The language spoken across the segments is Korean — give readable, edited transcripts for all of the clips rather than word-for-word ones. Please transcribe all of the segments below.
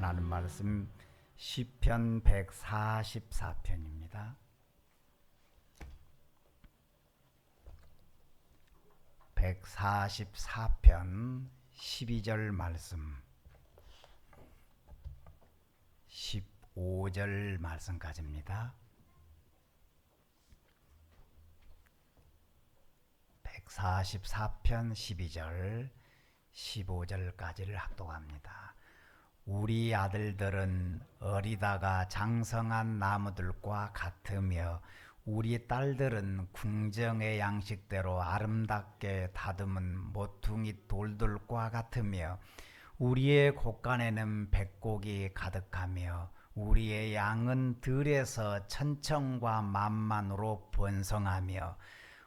하나님 말씀 시편 144편입니다. 144편 12절 말씀 15절 말씀까지입니다. 144편 12절 15절까지를 합독합니다. 우리 아들들은 어리다가 장성한 나무들과 같으며 우리 딸들은 궁정의 양식대로 아름답게 다듬은 모퉁이 돌들과 같으며 우리의 곳간에는 백곡이 가득하며 우리의 양은 들에서 천청과 만만으로 번성하며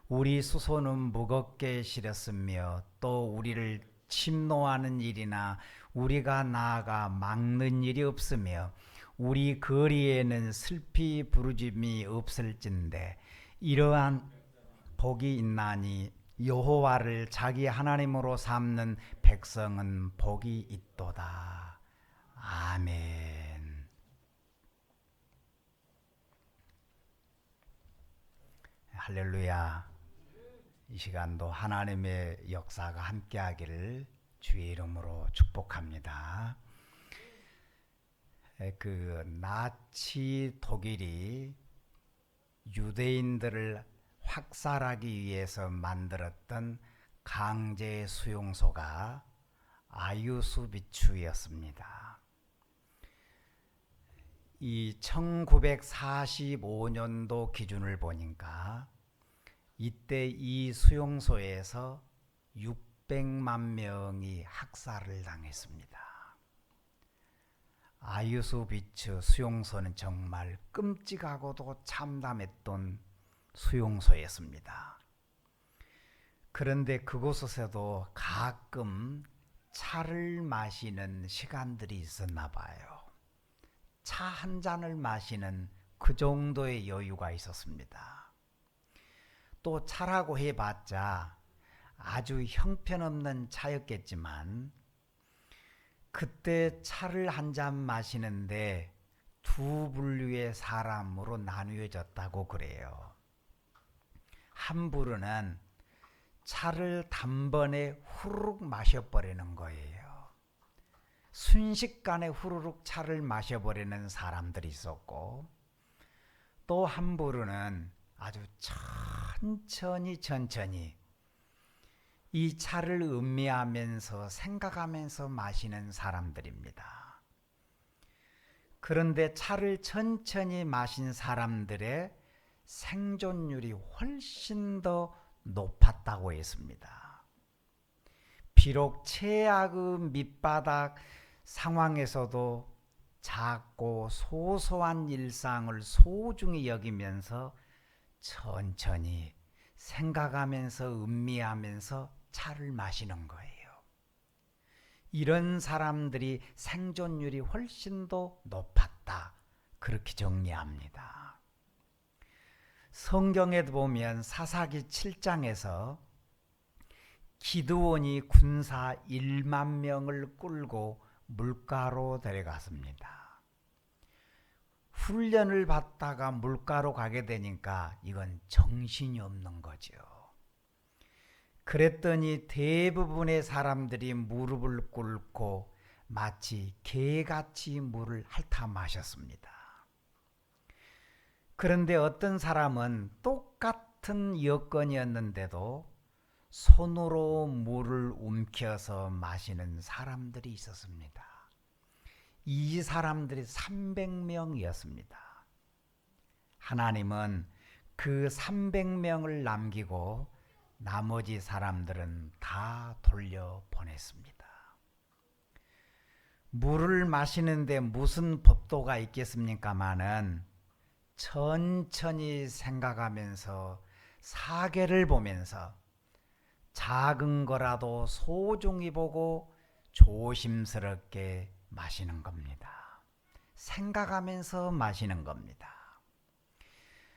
우리 수소는 무겁게 실었으며 또 우리를 침노하는 일이나 우리가 나아가 막는 일이 없으며 우리 거리에는 슬피 부르짐이 없을진데 이러한 복이 있나니 여호와를 자기 하나님으로 삼는 백성은 복이 있도다. 아멘. 할렐루야. 이 시간도 하나님의 역사가 함께하기를 주의 이름으로 축복합니다. 나치 독일이 유대인들을 학살하기 위해서 만들었던 강제 수용소가 아유스비츠였습니다. 이 1945년도 기준을 보니까 이때 이 수용소에서 600만 명이 학살을 당했습니다. 아유스비츠 수용소는 정말 끔찍하고도 참담했던 수용소였습니다. 그런데 그곳에서도 가끔 차를 마시는 시간들이 있었나 봐요. 차 한 잔을 마시는 그 정도의 여유가 있었습니다. 또 차라고 해봤자 아주 형편없는 차였겠지만 그때 차를 한 잔 마시는데 두 분류의 사람으로 나누어졌다고 그래요. 한 부류는 차를 단번에 후루룩 마셔버리는 거예요. 순식간에 후루룩 차를 마셔버리는 사람들이 있었고, 또 한 부류는 아주 천천히 이 차를 음미하면서 생각하면서 마시는 사람들입니다. 그런데 차를 천천히 마신 사람들의 생존율이 훨씬 더 높았다고 했습니다. 비록 최악의 밑바닥 상황에서도 작고 소소한 일상을 소중히 여기면서 천천히 생각하면서 음미하면서 차를 마시는 거예요. 이런 사람들이 생존율이 훨씬 더 높았다. 그렇게 정리합니다. 성경에도 보면 사사기 7장에서 기드온이 군사 1만 명을 끌고 물가로 데려갔습니다. 훈련을 받다가 물가로 가게 되니까 이건 정신이 없는 거죠. 그랬더니 대부분의 사람들이 무릎을 꿇고 마치 개같이 물을 핥아 마셨습니다. 그런데 어떤 사람은 똑같은 여건이었는데도 손으로 물을 움켜서 마시는 사람들이 있었습니다. 이 사람들이 300명이었습니다. 하나님은 그 300명을 남기고 나머지 사람들은 다 돌려보냈습니다. 물을 마시는데 무슨 법도가 있겠습니까마는 천천히 생각하면서 사계를 보면서 작은 거라도 소중히 보고 조심스럽게 마시는 겁니다. 생각하면서 마시는 겁니다.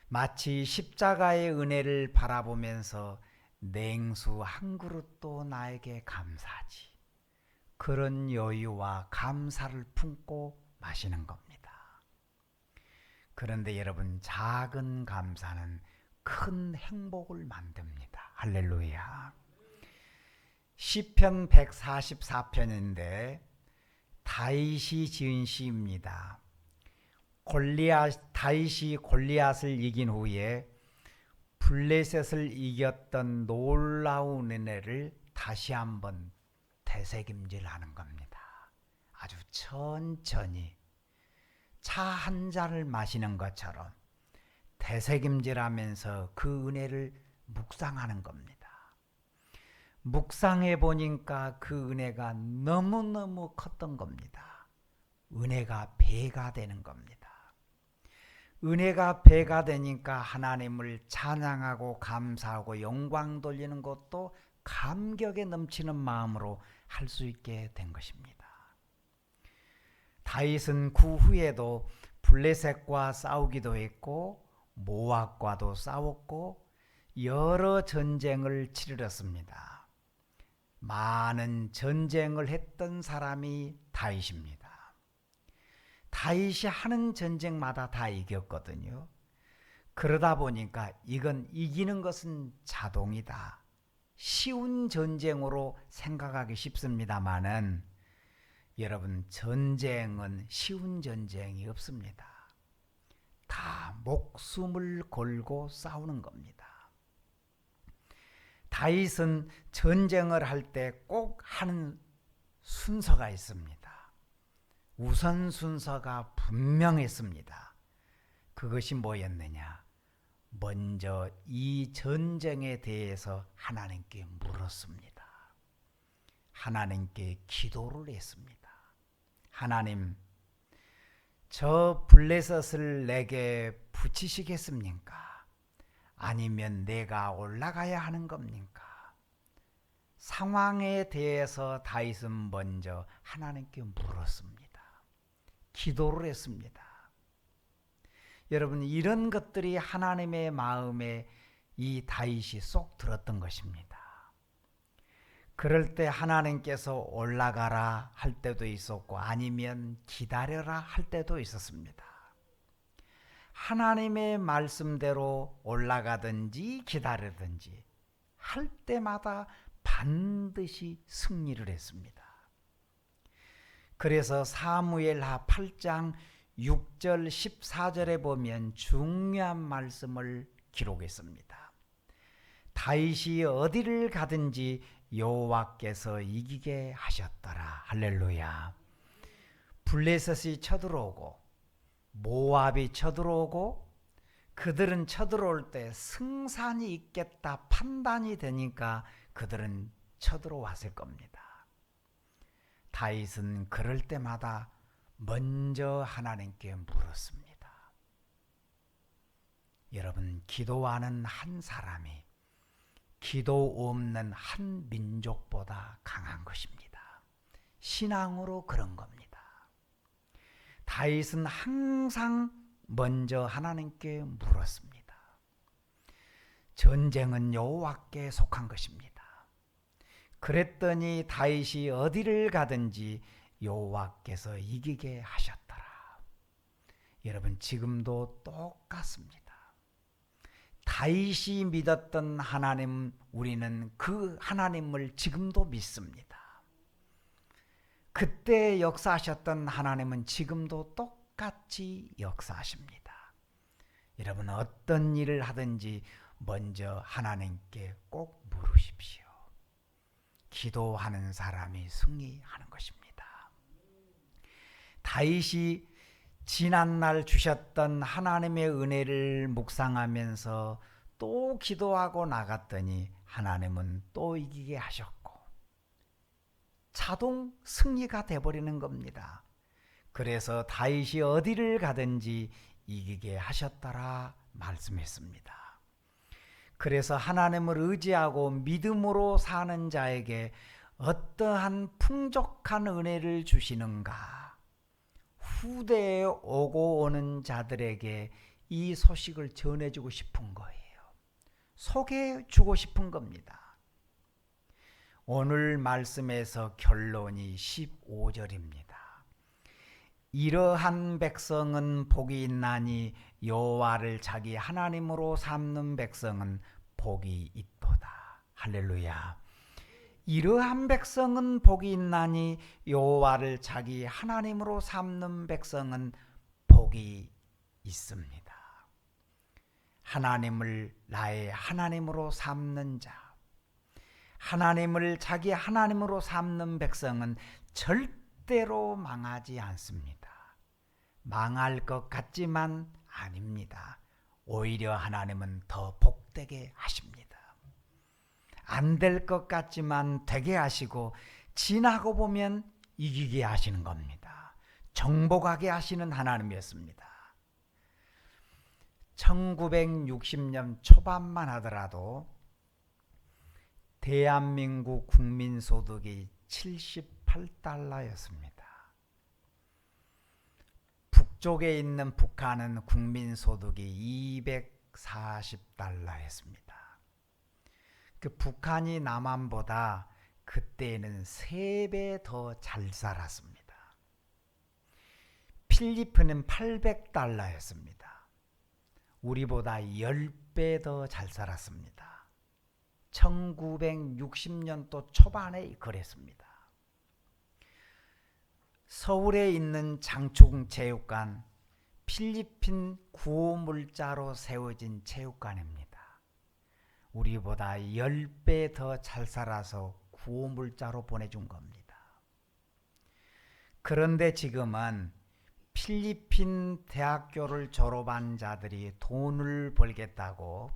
마치 십자가의 은혜를 바라보면서 냉수 한 그릇도 나에게 감사하지. 그런 여유와 감사를 품고 마시는 겁니다. 그런데 여러분, 작은 감사는 큰 행복을 만듭니다. 할렐루야. 시편 144편인데 다윗이 지은 시입니다. 다윗이 골리앗을 이긴 후에 블레셋을 이겼던 놀라운 은혜를 다시 한번 되새김질하는 겁니다. 아주 천천히 차 한 잔을 마시는 것처럼 되새김질하면서 그 은혜를 묵상하는 겁니다. 묵상해 보니까 그 은혜가 너무너무 컸던 겁니다. 은혜가 배가 되는 겁니다. 은혜가 배가 되니까 하나님을 찬양하고 감사하고 영광 돌리는 것도 감격에 넘치는 마음으로 할 수 있게 된 것입니다. 다윗은 그 후에도 블레셋과 싸우기도 했고 모압과도 싸웠고 여러 전쟁을 치르렀습니다. 많은 전쟁을 했던 사람이 다윗입니다. 다윗이 하는 전쟁마다 다 이겼거든요. 그러다 보니까 이건 이기는 것은 자동이다. 쉬운 전쟁으로 생각하기 쉽습니다만은 여러분, 전쟁은 쉬운 전쟁이 없습니다. 다 목숨을 걸고 싸우는 겁니다. 다윗은 전쟁을 할 때 꼭 하는 순서가 있습니다. 우선 순서가 분명했습니다. 그것이 뭐였느냐? 먼저 이 전쟁에 대해서 하나님께 물었습니다. 하나님께 기도를 했습니다. 하나님, 저 블레셋을 내게 붙이시겠습니까? 아니면 내가 올라가야 하는 겁니까? 상황에 대해서 다윗은 먼저 하나님께 물었습니다. 기도를 했습니다. 여러분, 이런 것들이 하나님의 마음에 이 다윗이 쏙 들었던 것입니다. 그럴 때 하나님께서 올라가라 할 때도 있었고 아니면 기다려라 할 때도 있었습니다. 하나님의 말씀대로 올라가든지 기다리든지 할 때마다 반드시 승리를 했습니다. 그래서 사무엘하 8장 6절 14절에 보면 중요한 말씀을 기록했습니다. 다윗이 어디를 가든지 여호와께서 이기게 하셨더라. 할렐루야. 블레셋이 쳐들어오고 모압이 쳐들어오고 그들은 쳐들어올 때 승산이 있겠다 판단이 되니까 그들은 쳐들어왔을 겁니다. 다윗은 그럴 때마다 먼저 하나님께 물었습니다. 여러분, 기도하는 한 사람이 기도 없는 한 민족보다 강한 것입니다. 신앙으로 그런 겁니다. 다윗은 항상 먼저 하나님께 물었습니다. 전쟁은 여호와께 속한 것입니다. 그랬더니 다윗이 어디를 가든지 여호와께서 이기게 하셨더라. 여러분, 지금도 똑같습니다. 다윗이 믿었던 하나님, 우리는 그 하나님을 지금도 믿습니다. 그때 역사하셨던 하나님은 지금도 똑같이 역사하십니다. 여러분, 어떤 일을 하든지 먼저 하나님께 꼭 물으십시오. 기도하는 사람이 승리하는 것입니다. 다윗이 지난날 주셨던 하나님의 은혜를 묵상하면서 또 기도하고 나갔더니 하나님은 또 이기게 하셨고 자동 승리가 돼버리는 겁니다. 그래서 다윗이 어디를 가든지 이기게 하셨더라 말씀했습니다. 그래서 하나님을 의지하고 믿음으로 사는 자에게 어떠한 풍족한 은혜를 주시는가? 후대에 오고 오는 자들에게 이 소식을 전해주고 싶은 거예요. 소개해주고 싶은 겁니다. 오늘 말씀에서 결론이 15절입니다. 이러한 백성은 복이 있나니 여호와를 자기 하나님으로 삼는 백성은 복이 있도다. 할렐루야. 이러한 백성은 복이 있나니 여호와를 자기 하나님으로 삼는 백성은 복이 있습니다. 하나님을 나의 하나님으로 삼는 자, 하나님을 자기 하나님으로 삼는 백성은 절대로 망하지 않습니다. 망할 것 같지만 아닙니다. 오히려 하나님은 더 복되게 하십니다. 안 될 것 같지만 되게 하시고 지나고 보면 이기게 하시는 겁니다. 정복하게 하시는 하나님이었습니다. 1960년 초반만 하더라도 대한민국 국민소득이 78달러였습니다. 북쪽에 있는 북한은 국민소득이 240달러였습니다. 그 북한이 남한보다 그때는 3배 더 잘 살았습니다. 필리핀은 800달러였습니다. 우리보다 10배 더 잘 살았습니다. 1960년도 초반에 그랬습니다. 서울에 있는 장충체육관, 필리핀 구호물자로 세워진 체육관입니다. 우리보다 10배 더 잘 살아서 구호물자로 보내준 겁니다. 그런데 지금은 필리핀 대학교를 졸업한 자들이 돈을 벌겠다고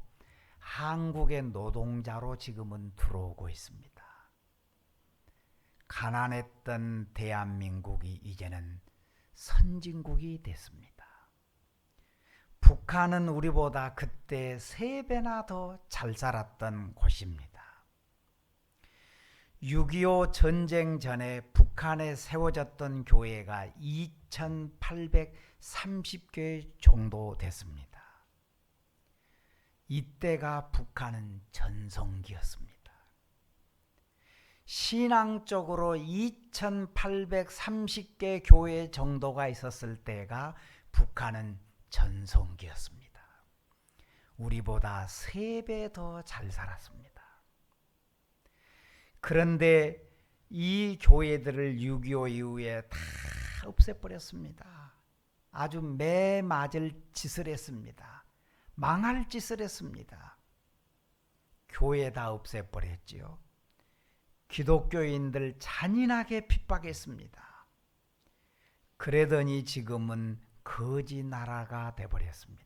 한국의 노동자로 지금은 들어오고 있습니다. 가난했던 대한민국이 이제는 선진국이 됐습니다. 북한은 우리보다 그때 3배나 더 잘 살았던 곳입니다. 6.25 전쟁 전에 북한에 세워졌던 교회가 2,830개 정도 됐습니다. 이때가 북한은 전성기였습니다. 신앙적으로 2,830개 교회 정도가 있었을 때가 북한은 전성기였습니다. 우리보다 3배 더 잘 살았습니다. 그런데 이 교회들을 6.25 이후에 다 없애버렸습니다. 아주 매맞을 짓을 했습니다. 망할 짓을 했습니다. 교회 다 없애버렸지요. 기독교인들 잔인하게 핍박했습니다. 그러더니 지금은 거지 나라가 돼버렸습니다.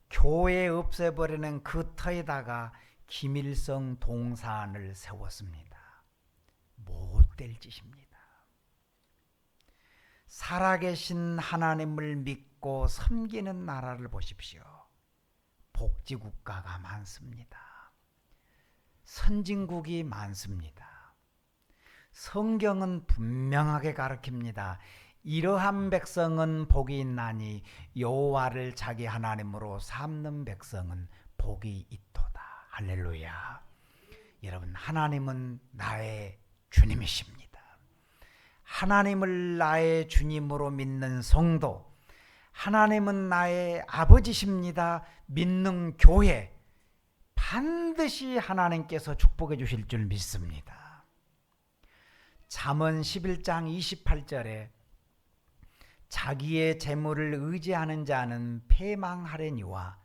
교회 없애버리는 그 터에다가 김일성 동산을 세웠습니다. 못될 짓입니다. 살아계신 하나님을 믿고 섬기는 나라를 보십시오. 복지국가가 많습니다. 선진국이 많습니다. 성경은 분명하게 가르칩니다. 이러한 백성은 복이 있나니 여호와를 자기 하나님으로 삼는 백성은 복이 있도다. 할렐루야. 여러분, 하나님은 나의 주님이십니다. 하나님을 나의 주님으로 믿는 성도, 하나님은 나의 아버지십니다. 믿는 교회, 반드시 하나님께서 축복해 주실 줄 믿습니다. 잠언 11장 28절에 자기의 재물을 의지하는 자는 패망하려니와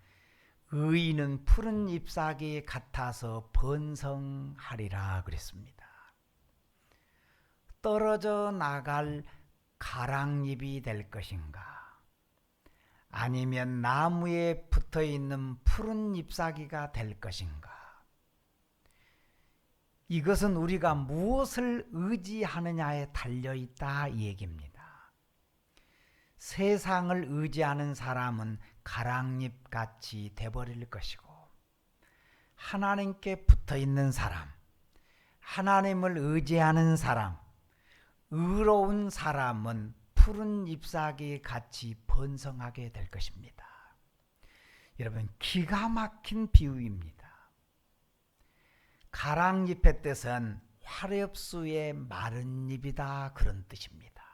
의인은 푸른 잎사귀 같아서 번성하리라 그랬습니다. 떨어져 나갈 가랑잎이 될 것인가? 아니면 나무에 붙어있는 푸른 잎사귀가 될 것인가? 이것은 우리가 무엇을 의지하느냐에 달려있다 이 얘기입니다. 세상을 의지하는 사람은 가랑잎같이 돼버릴 것이고, 하나님께 붙어있는 사람, 하나님을 의지하는 사람, 의로운 사람은 푸른 잎사귀 같이 번성하게 될 것입니다. 여러분, 기가 막힌 비유입니다. 가랑잎의 뜻은 화렵수의 마른 잎이다, 그런 뜻입니다.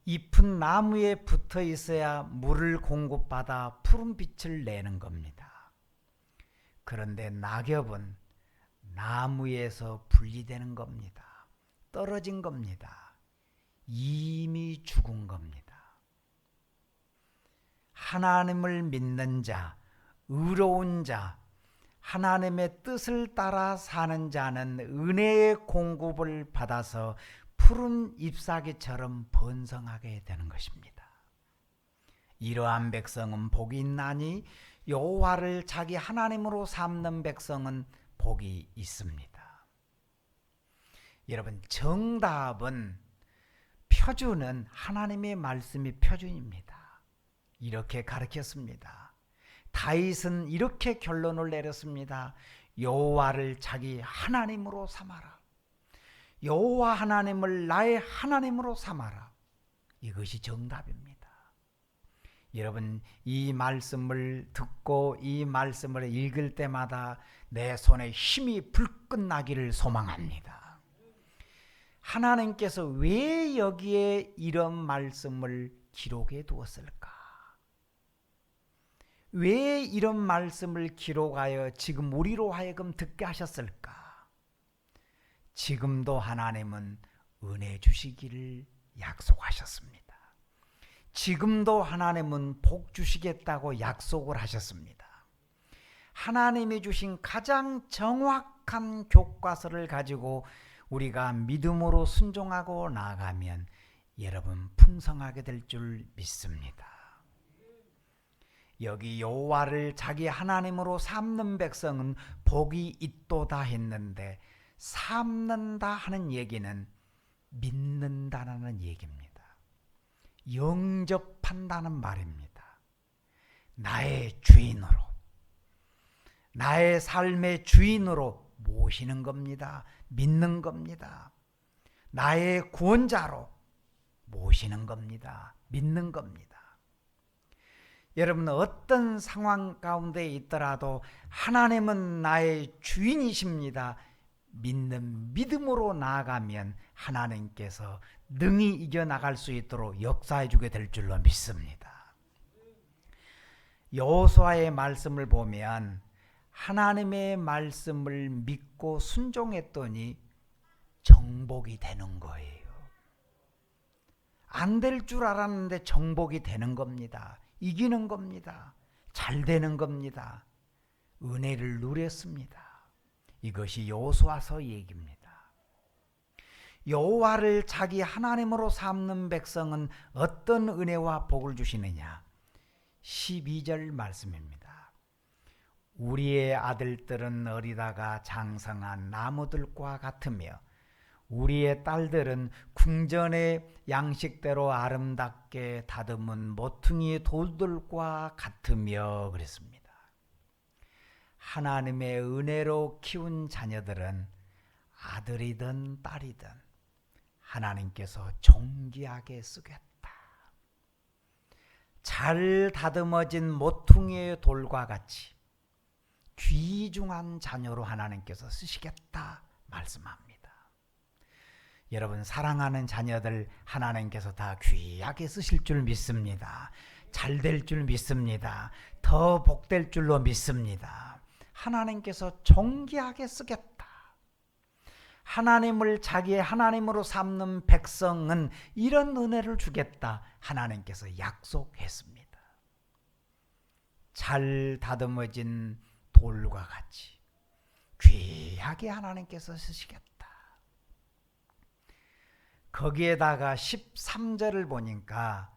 잎은 나무에 붙어 있어야 물을 공급받아 푸른 빛을 내는 겁니다. 그런데 낙엽은 나무에서 분리되는 겁니다. 떨어진 겁니다. 이미 죽은 겁니다. 하나님을 믿는 자, 의로운 자, 하나님의 뜻을 따라 사는 자는 은혜의 공급을 받아서 푸른 잎사귀처럼 번성하게 되는 것입니다. 이러한 백성은 복이 있나니 여호와를 자기 하나님으로 삼는 백성은 복이 있습니다. 여러분, 정답은, 표준은 하나님의 말씀이 표준입니다. 이렇게 가르쳤습니다. 다윗은 이렇게 결론을 내렸습니다. 여호와를 자기 하나님으로 삼아라. 여호와 하나님을 나의 하나님으로 삼아라. 이것이 정답입니다. 여러분, 이 말씀을 듣고 이 말씀을 읽을 때마다 내 손에 힘이 불끈 나기를 소망합니다. 하나님께서 왜 여기에 이런 말씀을 기록해 두었을까? 왜 이런 말씀을 기록하여 지금 우리로 하여금 듣게 하셨을까? 지금도 하나님은 은혜 주시기를 약속하셨습니다. 지금도 하나님은 복 주시겠다고 약속을 하셨습니다. 하나님이 주신 가장 정확한 교과서를 가지고 우리가 믿음으로 순종하고 나아가면 여러분 풍성하게 될 줄 믿습니다. 여기 여호와를 자기 하나님으로 삼는 백성은 복이 있도다 했는데, 삼는다 하는 얘기는 믿는다는 얘기입니다. 영접한다는 말입니다. 나의 주인으로, 나의 삶의 주인으로 모시는 겁니다. 믿는 겁니다. 나의 구원자로 모시는 겁니다. 믿는 겁니다. 여러분, 어떤 상황 가운데 있더라도 하나님은 나의 주인이십니다. 믿는 믿음으로 나아가면 하나님께서 능히 이겨나갈 수 있도록 역사해 주게 될 줄로 믿습니다. 여호수아의 말씀을 보면 하나님의 말씀을 믿고 순종했더니 정복이 되는 거예요. 안 될 줄 알았는데 정복이 되는 겁니다. 이기는 겁니다. 잘 되는 겁니다. 은혜를 누렸습니다. 이것이 여호수아서 얘기입니다. 여호와를 자기 하나님으로 삼는 백성은 어떤 은혜와 복을 주시느냐? 12절 말씀입니다. 우리의 아들들은 어리다가 장성한 나무들과 같으며 우리의 딸들은 궁전의 양식대로 아름답게 다듬은 모퉁이 돌들과 같으며 그랬습니다. 하나님의 은혜로 키운 자녀들은 아들이든 딸이든 하나님께서 존귀하게 쓰겠다. 잘 다듬어진 모퉁이의 돌과 같이 귀중한 자녀로 하나님께서 쓰시겠다 말씀합니다. 여러분, 사랑하는 자녀들 하나님께서 다 귀하게 쓰실 줄 믿습니다. 잘 될 줄 믿습니다. 더 복될 줄로 믿습니다. 하나님께서 존귀하게 쓰겠다. 하나님을 자기의 하나님으로 삼는 백성은 이런 은혜를 주겠다. 하나님께서 약속했습니다. 잘 다듬어진 돌과 같이 귀하게 하나님께서 쓰시겠다. 거기에다가 13절을 보니까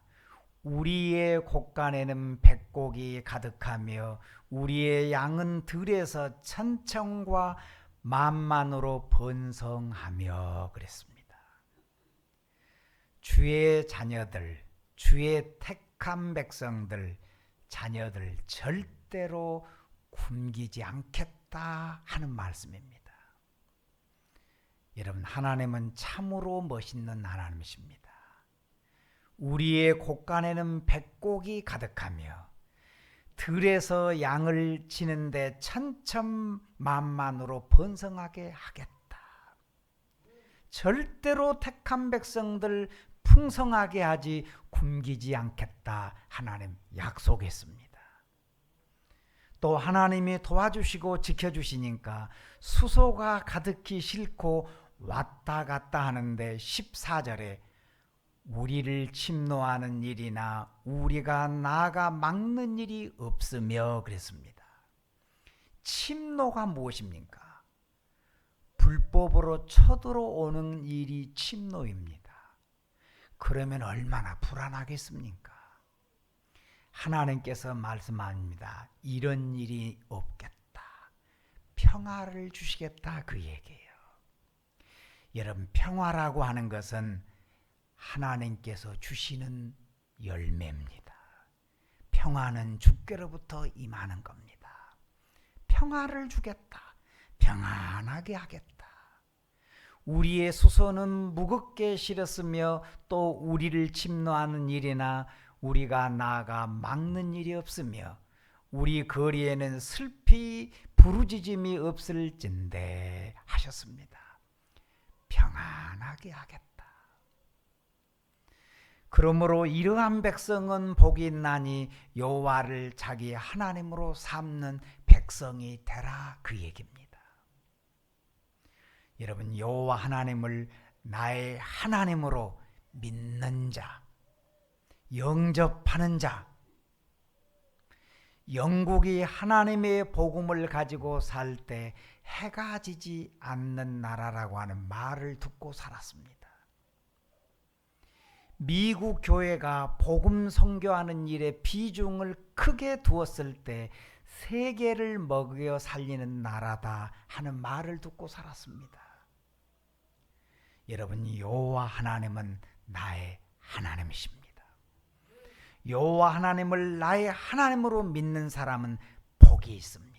우리의 곳간에는 백곡이 가득하며 우리의 양은 들에서 천천과 만만으로 번성하며 그랬습니다. 주의 자녀들, 주의 택한 백성들, 자녀들 절대로 굶기지 않겠다 하는 말씀입니다. 여러분, 하나님은 참으로 멋있는 하나님이십니다. 우리의 곳간에는 백곡이 가득하며 들에서 양을 치는데 천천만만으로 번성하게 하겠다. 절대로 택한 백성들 풍성하게 하지 굶기지 않겠다. 하나님 약속했습니다. 또 하나님이 도와주시고 지켜주시니까 수소가 가득히 싣고 왔다 갔다 하는데 14절에 우리를 침노하는 일이나 우리가 나아가 막는 일이 없으며 그랬습니다. 침노가 무엇입니까? 불법으로 쳐들어오는 일이 침노입니다. 그러면 얼마나 불안하겠습니까? 하나님께서 말씀합니다. 이런 일이 없겠다. 평화를 주시겠다 그 얘기예요. 여러분, 평화라고 하는 것은 하나님께서 주시는 열매입니다. 평화는 주께로부터 임하는 겁니다. 평화를 주겠다. 평안하게 하겠다. 우리의 수소는 무겁게 실었으며 또 우리를 침노하는 일이나 우리가 나아가 막는 일이 없으며 우리 거리에는 슬피 부르짖음이 없을진대 하셨습니다. 평안하게 하겠다. 그러므로 이러한 백성은 복이 있나니 여호와를 자기 하나님으로 삼는 백성이 되라 그 얘기입니다. 여러분, 여호와 하나님을 나의 하나님으로 믿는 자, 영접하는 자, 영국이 하나님의 복음을 가지고 살 때 해가 지지 않는 나라라고 하는 말을 듣고 살았습니다. 미국 교회가 복음 선교하는 일에 비중을 크게 두었을 때 세계를 먹여 살리는 나라다 하는 말을 듣고 살았습니다. 여러분, 여호와 하나님은 나의 하나님이십니다. 여호와 하나님을 나의 하나님으로 믿는 사람은 복이 있습니다.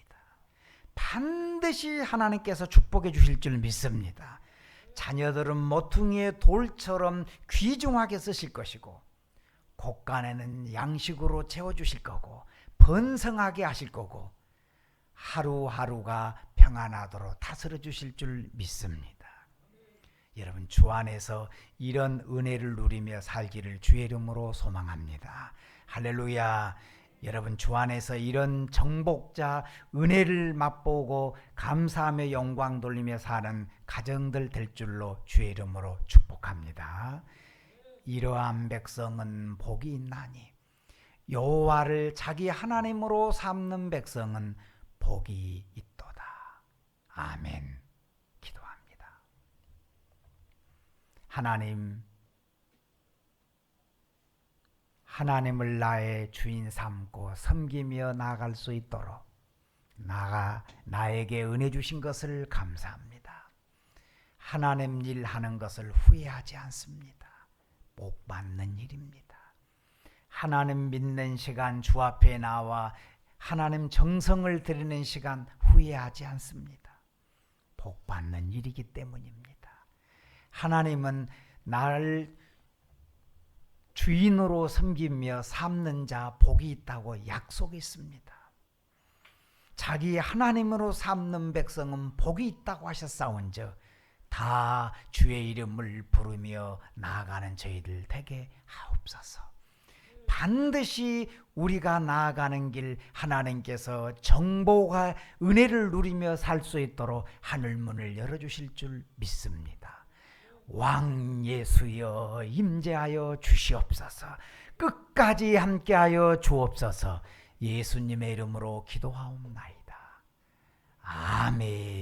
반드시 하나님께서 축복해 주실 줄 믿습니다. 자녀들은 모퉁이의 돌처럼 귀중하게 쓰실 것이고 곳간에는 양식으로 채워주실 거고 번성하게 하실 거고 하루하루가 평안하도록 다스려 주실 줄 믿습니다. 여러분, 주 안에서 이런 은혜를 누리며 살기를 주의 이름으로 소망합니다. 할렐루야. 여러분, 주 안에서 이런 정복자 은혜를 맛보고 감사하며 영광 돌리며 사는 가정들 될 줄로 주의 이름으로 축복합니다. 이러한 백성은 복이 있나니 여호와를 자기 하나님으로 삼는 백성은 복이 있도다. 아멘. 기도합니다. 하나님을 나의 주인 삼고 섬기며 나아갈 수 있도록 나에게 은혜 주신 것을 감사합니다. 하나님 일 하는 것을 후회하지 않습니다. 복 받는 일입니다. 하나님 믿는 시간, 주 앞에 나와 하나님 정성을 드리는 시간 후회하지 않습니다. 복 받는 일이기 때문입니다. 하나님은 나를 주인으로 섬기며 삼는 자 복이 있다고 약속했습니다. 자기 하나님으로 삼는 백성은 복이 있다고 하셨사온즉 다 주의 이름을 부르며 나아가는 저희들 되게 하옵소서. 반드시 우리가 나아가는 길 하나님께서 정복과 은혜를 누리며 살 수 있도록 하늘문을 열어주실 줄 믿습니다. 왕 예수여 임재하여 주시옵소서. 끝까지 함께하여 주옵소서. 예수님의 이름으로 기도하옵나이다. 아멘.